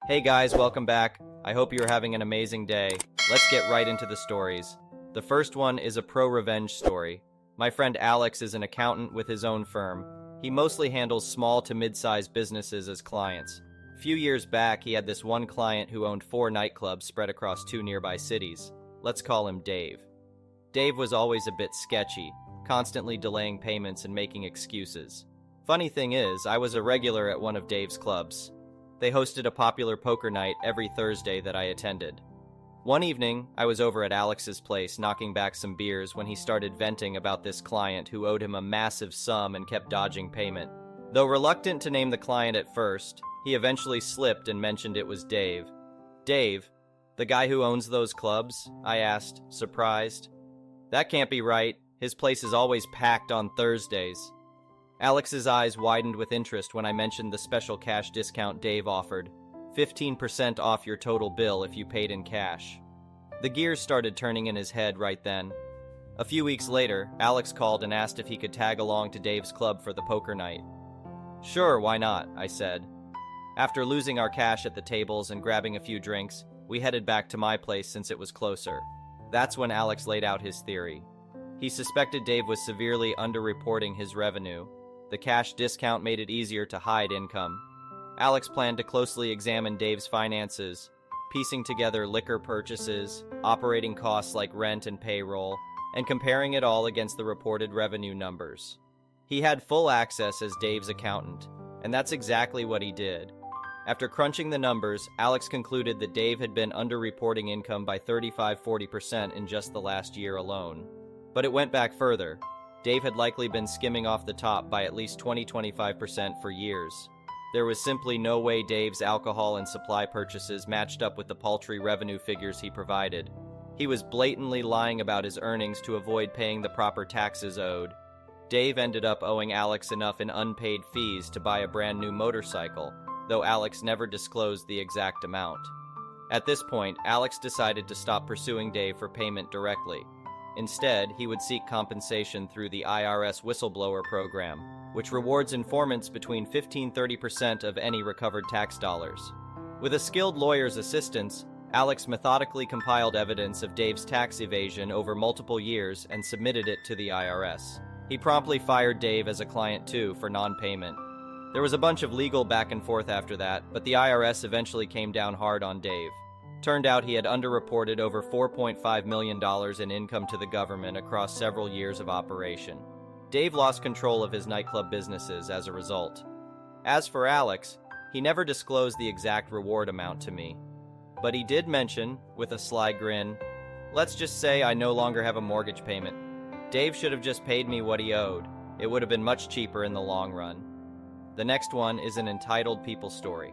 Hey guys, welcome back. I hope you're having an amazing day. Let's get right into the stories. The first one is a pro-revenge story. My friend Alex is an accountant with his own firm. He mostly handles small to mid-sized businesses as clients. A few years back, he had this one client who owned 4 nightclubs spread across 2 nearby cities. Let's call him Dave. Dave was always a bit sketchy, constantly delaying payments and making excuses. Funny thing is, I was a regular at one of Dave's clubs. They hosted a popular poker night every Thursday that I attended. One evening, I was over at Alex's place knocking back some beers when he started venting about this client who owed him a massive sum and kept dodging payment. Though reluctant to name the client at first, he eventually slipped and mentioned it was Dave. Dave, the guy who owns those clubs? I asked, surprised. That can't be right. His place is always packed on Thursdays. Alex's eyes widened with interest when I mentioned the special cash discount Dave offered, 15% off your total bill if you paid in cash. The gears started turning in his head right then. A few weeks later, Alex called and asked if he could tag along to Dave's club for the poker night. Sure, why not, I said. After losing our cash at the tables and grabbing a few drinks, we headed back to my place since it was closer. That's when Alex laid out his theory. He suspected Dave was severely underreporting his revenue. The cash discount made it easier to hide income. Alex planned to closely examine Dave's finances, piecing together liquor purchases, operating costs like rent and payroll, and comparing it all against the reported revenue numbers. He had full access as Dave's accountant, and that's exactly what he did. After crunching the numbers, Alex concluded that Dave had been underreporting income by 35–40% in just the last year alone. But it went back further. Dave had likely been skimming off the top by at least 20–25% for years. There was simply no way Dave's alcohol and supply purchases matched up with the paltry revenue figures he provided. He was blatantly lying about his earnings to avoid paying the proper taxes owed. Dave ended up owing Alex enough in unpaid fees to buy a brand new motorcycle, though Alex never disclosed the exact amount. At this point, Alex decided to stop pursuing Dave for payment directly. Instead, he would seek compensation through the IRS whistleblower program, which rewards informants between 15–30% of any recovered tax dollars. With a skilled lawyer's assistance, Alex methodically compiled evidence of Dave's tax evasion over multiple years and submitted it to the IRS. He promptly fired Dave as a client too for non-payment. There was a bunch of legal back and forth after that, but the IRS eventually came down hard on Dave. Turned out he had underreported over $4.5 million in income to the government across several years of operation. Dave lost control of his nightclub businesses as a result. As for Alex, he never disclosed the exact reward amount to me. But he did mention, with a sly grin, "Let's just say I no longer have a mortgage payment. Dave should have just paid me what he owed. It would have been much cheaper in the long run." The next one is an entitled people story.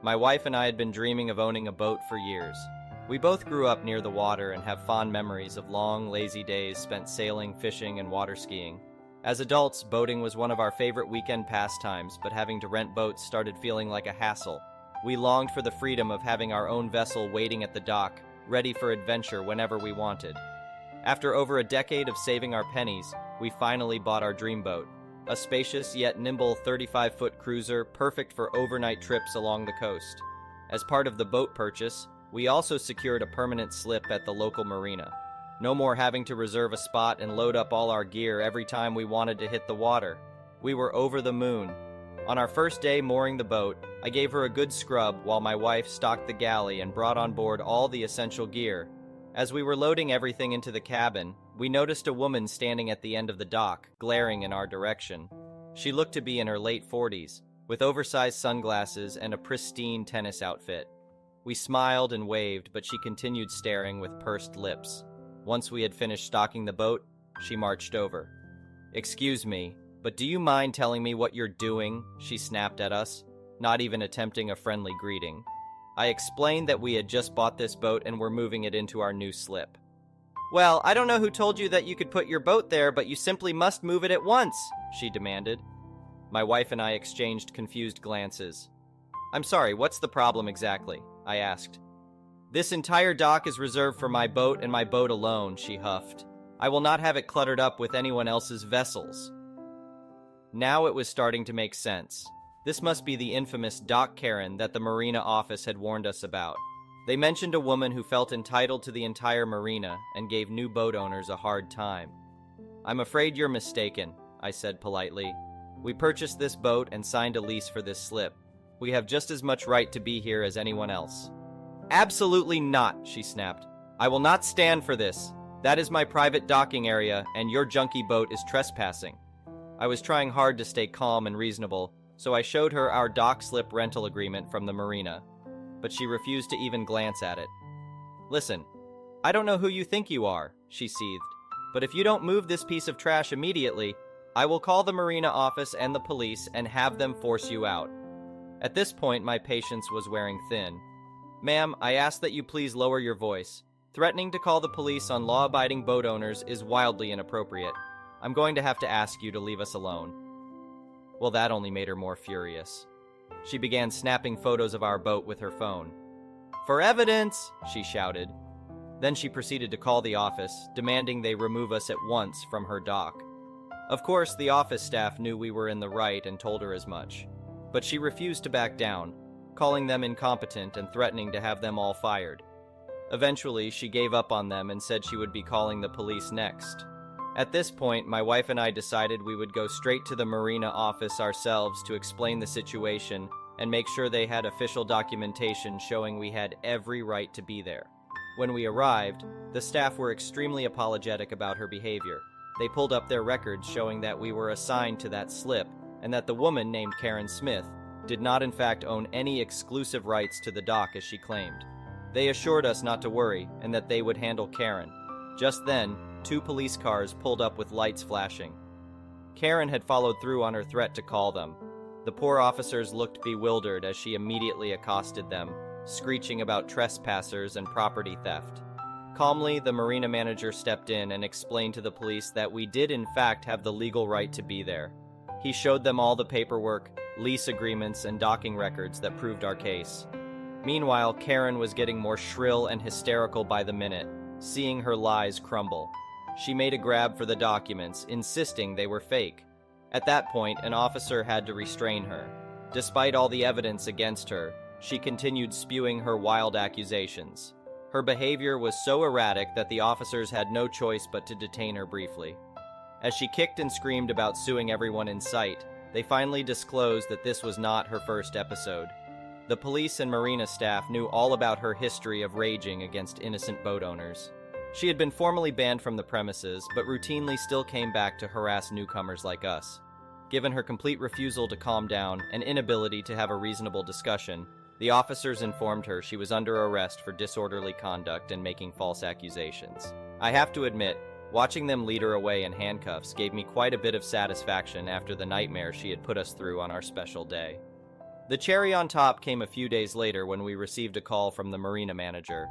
My wife and I had been dreaming of owning a boat for years. We both grew up near the water and have fond memories of long, lazy days spent sailing, fishing, and water skiing. As adults, boating was one of our favorite weekend pastimes, but having to rent boats started feeling like a hassle. We longed for the freedom of having our own vessel waiting at the dock, ready for adventure whenever we wanted. After over a decade of saving our pennies, we finally bought our dream boat. A spacious yet nimble 35-foot cruiser perfect for overnight trips along the coast. As part of the boat purchase, we also secured a permanent slip at the local marina. No more having to reserve a spot and load up all our gear every time we wanted to hit the water. We were over the moon. On our first day mooring the boat, I gave her a good scrub while my wife stocked the galley and brought on board all the essential gear. As we were loading everything into the cabin, we noticed a woman standing at the end of the dock, glaring in our direction. She looked to be in her late 40s, with oversized sunglasses and a pristine tennis outfit. We smiled and waved, but she continued staring with pursed lips. Once we had finished stocking the boat, she marched over. "Excuse me, but do you mind telling me what you're doing?" she snapped at us, not even attempting a friendly greeting. I explained that we had just bought this boat and were moving it into our new slip. "Well, I don't know who told you that you could put your boat there, but you simply must move it at once," she demanded. My wife and I exchanged confused glances. "I'm sorry, what's the problem exactly?" I asked. "This entire dock is reserved for my boat and my boat alone," she huffed. "I will not have it cluttered up with anyone else's vessels." Now it was starting to make sense. This must be the infamous Doc Karen that the Marina office had warned us about. They mentioned a woman who felt entitled to the entire marina and gave new boat owners a hard time. "I'm afraid you're mistaken," I said politely. "We purchased this boat and signed a lease for this slip. We have just as much right to be here as anyone else." "Absolutely not," she snapped. "I will not stand for this. That is my private docking area, and your junky boat is trespassing." I was trying hard to stay calm and reasonable, so I showed her our dock slip rental agreement from the marina, but she refused to even glance at it. "Listen, I don't know who you think you are," she seethed, "but if you don't move this piece of trash immediately, I will call the marina office and the police and have them force you out." At this point, my patience was wearing thin. "Ma'am, I ask that you please lower your voice. Threatening to call the police on law-abiding boat owners is wildly inappropriate. I'm going to have to ask you to leave us alone." Well, that only made her more furious. She began snapping photos of our boat with her phone. "For evidence!" she shouted. Then she proceeded to call the office, demanding they remove us at once from her dock. Of course, the office staff knew we were in the right and told her as much. But she refused to back down, calling them incompetent and threatening to have them all fired. Eventually, she gave up on them and said she would be calling the police next. At this point, my wife and I decided we would go straight to the marina office ourselves to explain the situation and make sure they had official documentation showing we had every right to be there. When we arrived, the staff were extremely apologetic about her behavior. They pulled up their records showing that we were assigned to that slip and that the woman named Karen Smith did not in fact own any exclusive rights to the dock as she claimed. They assured us not to worry and that they would handle Karen. Just then, 2 police cars pulled up with lights flashing. Karen had followed through on her threat to call them. The poor officers looked bewildered as she immediately accosted them, screeching about trespassers and property theft. Calmly, the marina manager stepped in and explained to the police that we did in fact have the legal right to be there. He showed them all the paperwork, lease agreements, and docking records that proved our case. Meanwhile, Karen was getting more shrill and hysterical by the minute, seeing her lies crumble. She made a grab for the documents, insisting they were fake. At that point, an officer had to restrain her. Despite all the evidence against her, she continued spewing her wild accusations. Her behavior was so erratic that the officers had no choice but to detain her briefly. As she kicked and screamed about suing everyone in sight, they finally disclosed that this was not her first episode. The police and marina staff knew all about her history of raging against innocent boat owners. She had been formally banned from the premises, but routinely still came back to harass newcomers like us. Given her complete refusal to calm down and inability to have a reasonable discussion, the officers informed her she was under arrest for disorderly conduct and making false accusations. I have to admit, watching them lead her away in handcuffs gave me quite a bit of satisfaction after the nightmare she had put us through on our special day. The cherry on top came a few days later when we received a call from the marina manager.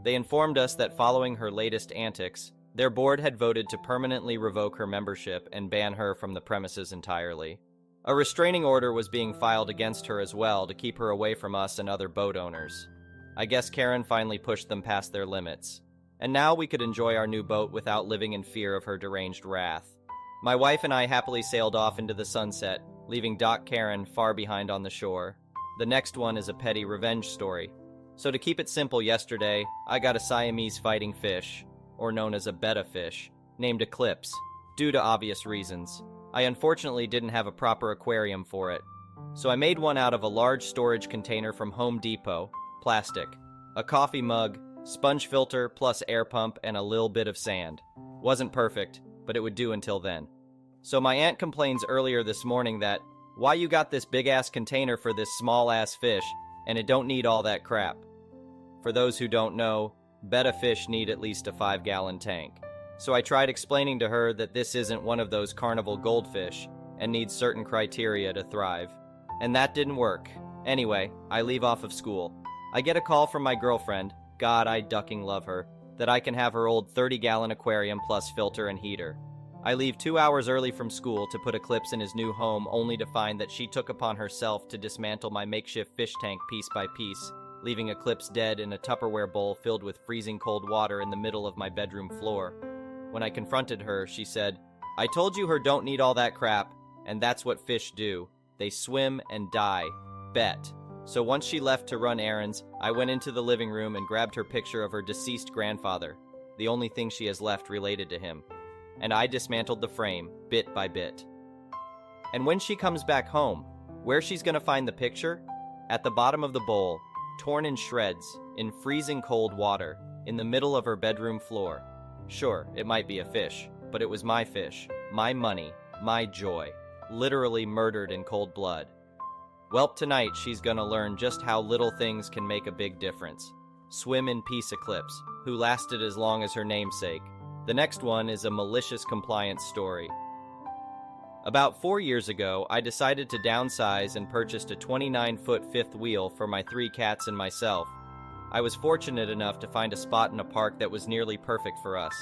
They informed us that following her latest antics, their board had voted to permanently revoke her membership and ban her from the premises entirely. A restraining order was being filed against her as well to keep her away from us and other boat owners. I guess Karen finally pushed them past their limits, and now we could enjoy our new boat without living in fear of her deranged wrath. My wife and I happily sailed off into the sunset, leaving Doc Karen far behind on the shore. The next one is a petty revenge story. So to keep it simple, yesterday, I got a Siamese fighting fish, or known as a betta fish, named Eclipse, due to obvious reasons. I unfortunately didn't have a proper aquarium for it, so I made one out of a large storage container from Home Depot, plastic, a coffee mug, sponge filter plus air pump, and a little bit of sand. Wasn't perfect, but it would do until then. So my aunt complains earlier this morning that, why you got this big-ass container for this small-ass fish, and it don't need all that crap. For those who don't know, betta fish need at least a 5-gallon tank. So I tried explaining to her that this isn't one of those carnival goldfish and needs certain criteria to thrive. And that didn't work. Anyway, I leave off of school. I get a call from my girlfriend, God, I ducking love her, that I can have her old 30-gallon aquarium plus filter and heater. I leave 2 hours early from school to put Eclipse in his new home, only to find that she took upon herself to dismantle my makeshift fish tank piece by piece, leaving Eclipse dead in a Tupperware bowl filled with freezing cold water in the middle of my bedroom floor. When I confronted her, she said, I told you her don't need all that crap, and that's what fish do. They swim and die. Bet. So once she left to run errands, I went into the living room and grabbed her picture of her deceased grandfather, the only thing she has left related to him. And I dismantled the frame, bit by bit. And when she comes back home, where she's gonna find the picture? At the bottom of the bowl, torn in shreds, in freezing cold water, in the middle of her bedroom floor. Sure, it might be a fish, but it was my fish, my money, my joy, literally murdered in cold blood. Welp, tonight she's gonna learn just how little things can make a big difference. Swim in peace eclipse, who lasted as long as her namesake. The next one is a malicious compliance story. About 4 years ago, I decided to downsize and purchased a 29-foot fifth wheel for my 3 cats and myself. I was fortunate enough to find a spot in a park that was nearly perfect for us.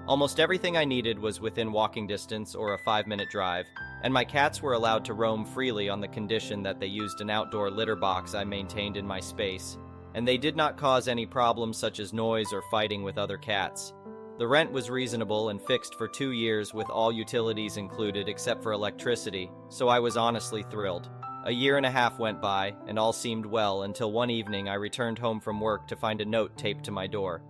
Almost everything I needed was within walking distance or a 5-minute drive, and my cats were allowed to roam freely on the condition that they used an outdoor litter box I maintained in my space, and they did not cause any problems such as noise or fighting with other cats. The rent was reasonable and fixed for 2 years with all utilities included except for electricity, so I was honestly thrilled. A year and a half went by, and all seemed well until one evening I returned home from work to find a note taped to my door.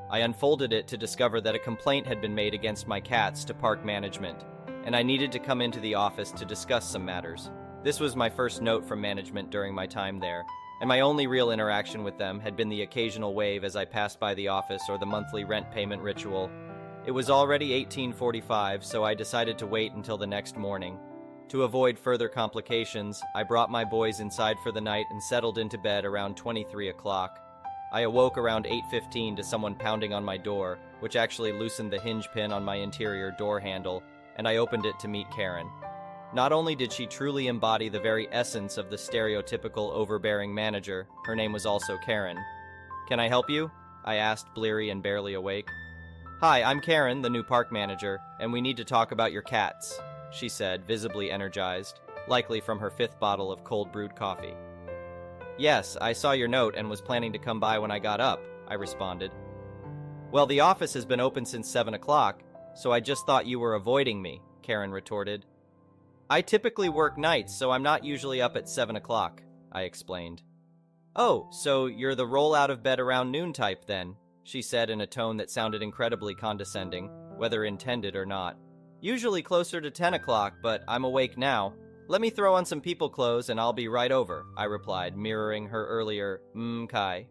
I unfolded it to discover that a complaint had been made against my cats to park management, and I needed to come into the office to discuss some matters. This was my first note from management during my time there, and my only real interaction with them had been the occasional wave as I passed by the office or the monthly rent payment ritual. It was already 1845, so I decided to wait until the next morning. To avoid further complications, I brought my boys inside for the night and settled into bed around 23 o'clock. I awoke around 8:15 to someone pounding on my door, which actually loosened the hinge pin on my interior door handle, and I opened it to meet Karen. Not only did she truly embody the very essence of the stereotypical overbearing manager, her name was also Karen. "Can I help you?" I asked, bleary and barely awake. "Hi, I'm Karen, the new park manager, and we need to talk about your cats," she said, visibly energized, likely from her 5th bottle of cold brewed coffee. "Yes, I saw your note and was planning to come by when I got up," I responded. "Well, the office has been open since 7 o'clock, so I just thought you were avoiding me," Karen retorted. "I typically work nights, so I'm not usually up at 7 o'clock, I explained. "Oh, so you're the roll out of bed around noon type then," she said in a tone that sounded incredibly condescending, whether intended or not. "Usually closer to 10 o'clock, but I'm awake now. Let me throw on some people clothes and I'll be right over," I replied, mirroring her earlier Kai.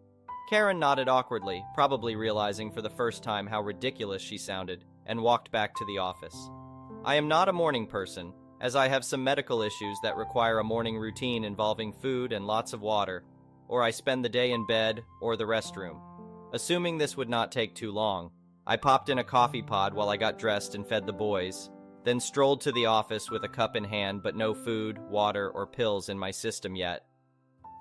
Karen nodded awkwardly, probably realizing for the first time how ridiculous she sounded, and walked back to the office. I am not a morning person, as I have some medical issues that require a morning routine involving food and lots of water, or I spend the day in bed or the restroom. Assuming this would not take too long, I popped in a coffee pod while I got dressed and fed the boys, then strolled to the office with a cup in hand but no food, water, or pills in my system yet.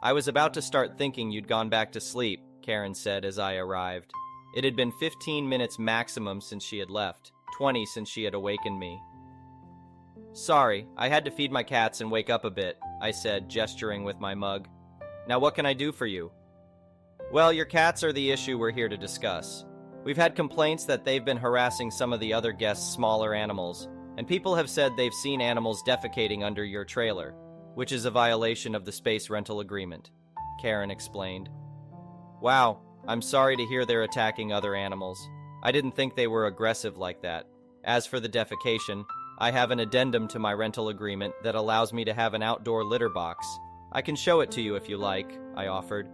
"I was about to start thinking you'd gone back to sleep," Karen said as I arrived. It had been 15 minutes maximum since she had left, 20 since she had awakened me. "Sorry, I had to feed my cats and wake up a bit," I said, gesturing with my mug. "Now what can I do for you?" "Well, your cats are the issue we're here to discuss. We've had complaints that they've been harassing some of the other guests' smaller animals, and people have said they've seen animals defecating under your trailer, which is a violation of the space rental agreement," Karen explained. "Wow, I'm sorry to hear they're attacking other animals. I didn't think they were aggressive like that. As for the defecation, I have an addendum to my rental agreement that allows me to have an outdoor litter box. I can show it to you if you like," I offered.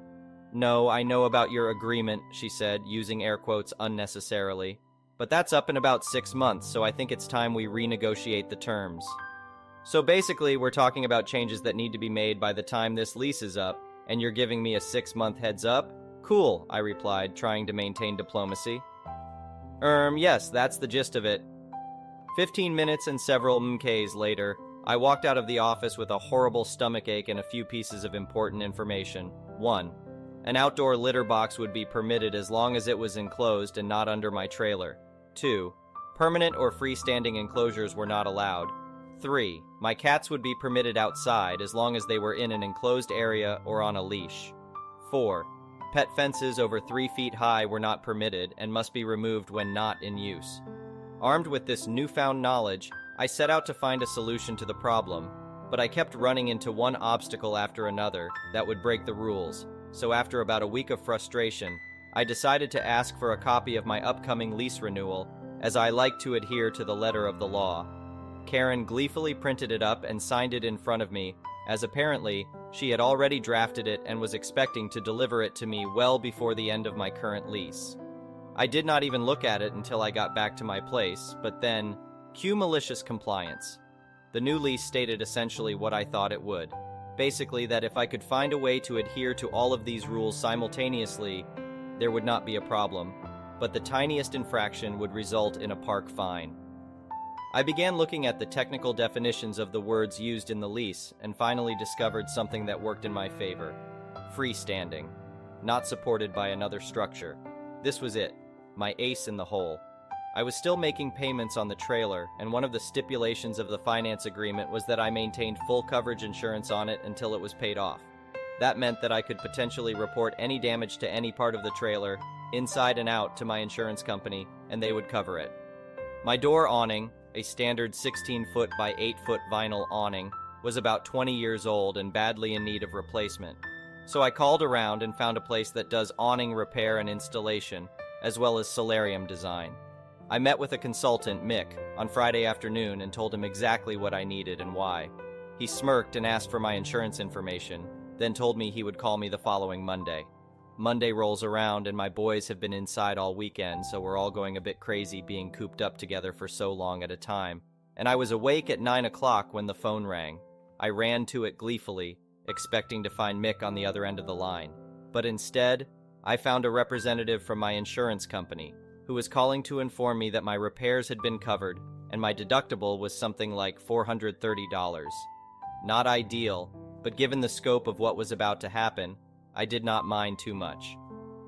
"No, I know about your agreement," she said, using air quotes unnecessarily. "But that's up in about 6 months, so I think it's time we renegotiate the terms." "So basically, we're talking about changes that need to be made by the time this lease is up, and you're giving me a 6-month heads up? Cool," I replied, trying to maintain diplomacy. Yes, that's the gist of it." 15 minutes and several MKs later, I walked out of the office with a horrible stomachache and a few pieces of important information. 1. An outdoor litter box would be permitted as long as it was enclosed and not under my trailer. 2. Permanent or freestanding enclosures were not allowed. 3. My cats would be permitted outside as long as they were in an enclosed area or on a leash. 4. Pet fences over 3 feet high were not permitted and must be removed when not in use. Armed with this newfound knowledge, I set out to find a solution to the problem, but I kept running into one obstacle after another that would break the rules. So after about a week of frustration, I decided to ask for a copy of my upcoming lease renewal, as I like to adhere to the letter of the law. Karen gleefully printed it up and signed it in front of me, as apparently she had already drafted it and was expecting to deliver it to me well before the end of my current lease. I did not even look at it until I got back to my place, but then, cue malicious compliance. The new lease stated essentially what I thought it would. Basically that if I could find a way to adhere to all of these rules simultaneously, there would not be a problem, but the tiniest infraction would result in a park fine. I began looking at the technical definitions of the words used in the lease and finally discovered something that worked in my favor. Freestanding. Not supported by another structure. This was it. My ace in the hole. I was still making payments on the trailer, and one of the stipulations of the finance agreement was that I maintained full coverage insurance on it until it was paid off. That meant that I could potentially report any damage to any part of the trailer, inside and out, to my insurance company, and they would cover it. My door awning, a standard 16-foot by 8-foot vinyl awning, was about 20 years old and badly in need of replacement. So I called around and found a place that does awning repair and installation, as well as solarium design. I met with a consultant, Mick, on Friday afternoon and told him exactly what I needed and why. He smirked and asked for my insurance information, then told me he would call me the following Monday. Monday rolls around and my boys have been inside all weekend, so we're all going a bit crazy being cooped up together for so long at a time. And I was awake at 9 o'clock when the phone rang. I ran to it gleefully, expecting to find Mick on the other end of the line. But instead, I found a representative from my insurance company, who was calling to inform me that my repairs had been covered and my deductible was something like $430. Not ideal, but given the scope of what was about to happen, I did not mind too much.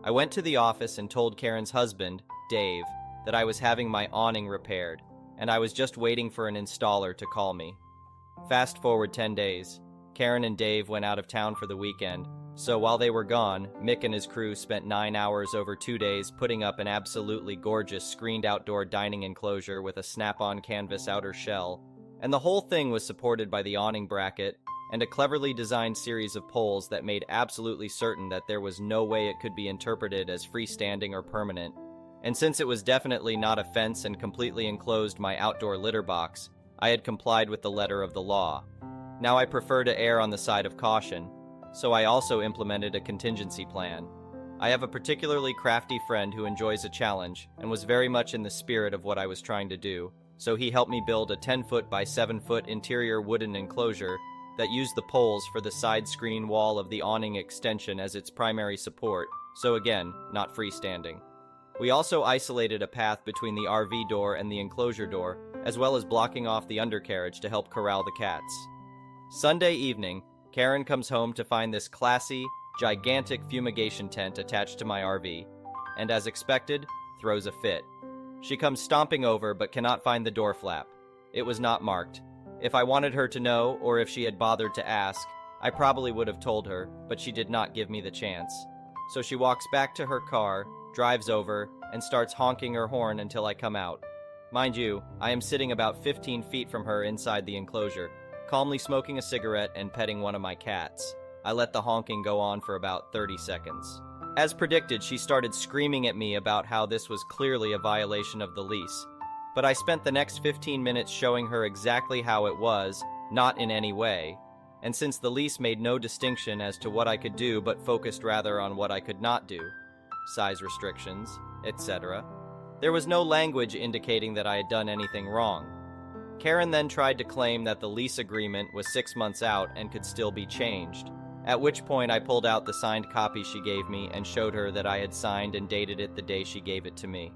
I went to the office and told Karen's husband, Dave, that I was having my awning repaired, and I was just waiting for an installer to call me. Fast forward 10 days. Karen and Dave went out of town for the weekend, so while they were gone, Mick and his crew spent 9 hours over 2 days putting up an absolutely gorgeous screened outdoor dining enclosure with a snap-on canvas outer shell, and the whole thing was supported by the awning bracket and a cleverly designed series of poles that made absolutely certain that there was no way it could be interpreted as freestanding or permanent. And since it was definitely not a fence and completely enclosed my outdoor litter box, I had complied with the letter of the law. Now I prefer to err on the side of caution, so I also implemented a contingency plan. I have a particularly crafty friend who enjoys a challenge and was very much in the spirit of what I was trying to do, so he helped me build a 10-foot by 7-foot interior wooden enclosure that used the poles for the side screen wall of the awning extension as its primary support, so again, not freestanding. We also isolated a path between the RV door and the enclosure door, as well as blocking off the undercarriage to help corral the cats. Sunday evening, Karen comes home to find this classy, gigantic fumigation tent attached to my RV, and as expected, throws a fit. She comes stomping over but cannot find the door flap. It was not marked. If I wanted her to know, or if she had bothered to ask, I probably would have told her, but she did not give me the chance. So she walks back to her car, drives over, and starts honking her horn until I come out. Mind you, I am sitting about 15 feet from her inside the enclosure, calmly smoking a cigarette and petting one of my cats. I let the honking go on for about 30 seconds. As predicted, she started screaming at me about how this was clearly a violation of the lease. But I spent the next 15 minutes showing her exactly how it was, not in any way. And since the lease made no distinction as to what I could do but focused rather on what I could not do, size restrictions, etc., there was no language indicating that I had done anything wrong. Karen then tried to claim that the lease agreement was 6 months out and could still be changed, at which point I pulled out the signed copy she gave me and showed her that I had signed and dated it the day she gave it to me.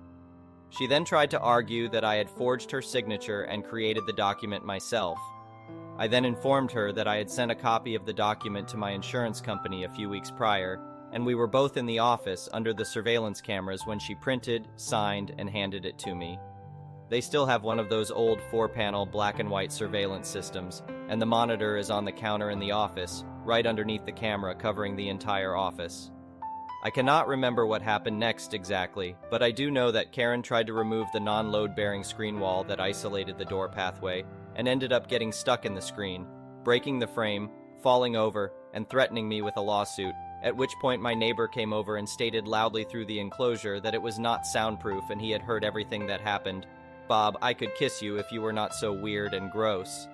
She then tried to argue that I had forged her signature and created the document myself. I then informed her that I had sent a copy of the document to my insurance company a few weeks prior, and we were both in the office under the surveillance cameras when she printed, signed, and handed it to me. They still have one of those old 4-panel black and white surveillance systems, and the monitor is on the counter in the office, right underneath the camera covering the entire office. I cannot remember what happened next exactly, but I do know that Karen tried to remove the non-load-bearing screen wall that isolated the door pathway, and ended up getting stuck in the screen, breaking the frame, falling over, and threatening me with a lawsuit, at which point my neighbor came over and stated loudly through the enclosure that it was not soundproof and he had heard everything that happened. Bob, I could kiss you if you were not so weird and gross.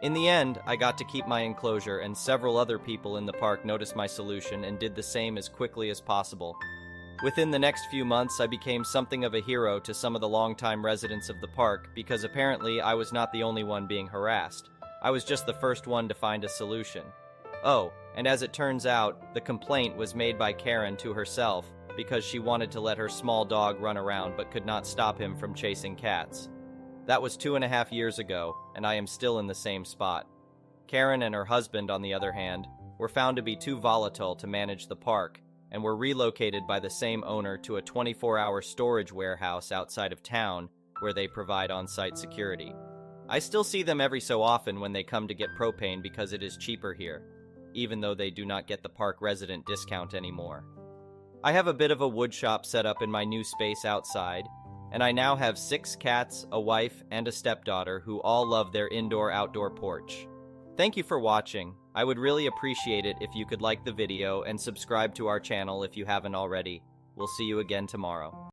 In the end, I got to keep my enclosure, and several other people in the park noticed my solution and did the same as quickly as possible. Within the next few months, I became something of a hero to some of the longtime residents of the park because apparently I was not the only one being harassed. I was just the first one to find a solution. Oh, and as it turns out, the complaint was made by Karen to herself because she wanted to let her small dog run around but could not stop him from chasing cats. That was 2.5 years ago, and I am still in the same spot. Karen and her husband, on the other hand, were found to be too volatile to manage the park, and were relocated by the same owner to a 24-hour storage warehouse outside of town where they provide on-site security. I still see them every so often when they come to get propane because it is cheaper here, even though they do not get the park resident discount anymore. I have a bit of a wood shop set up in my new space outside, and I now have 6 cats, a wife, and a stepdaughter who all love their indoor-outdoor porch. Thank you for watching. I would really appreciate it if you could like the video and subscribe to our channel if you haven't already. We'll see you again tomorrow.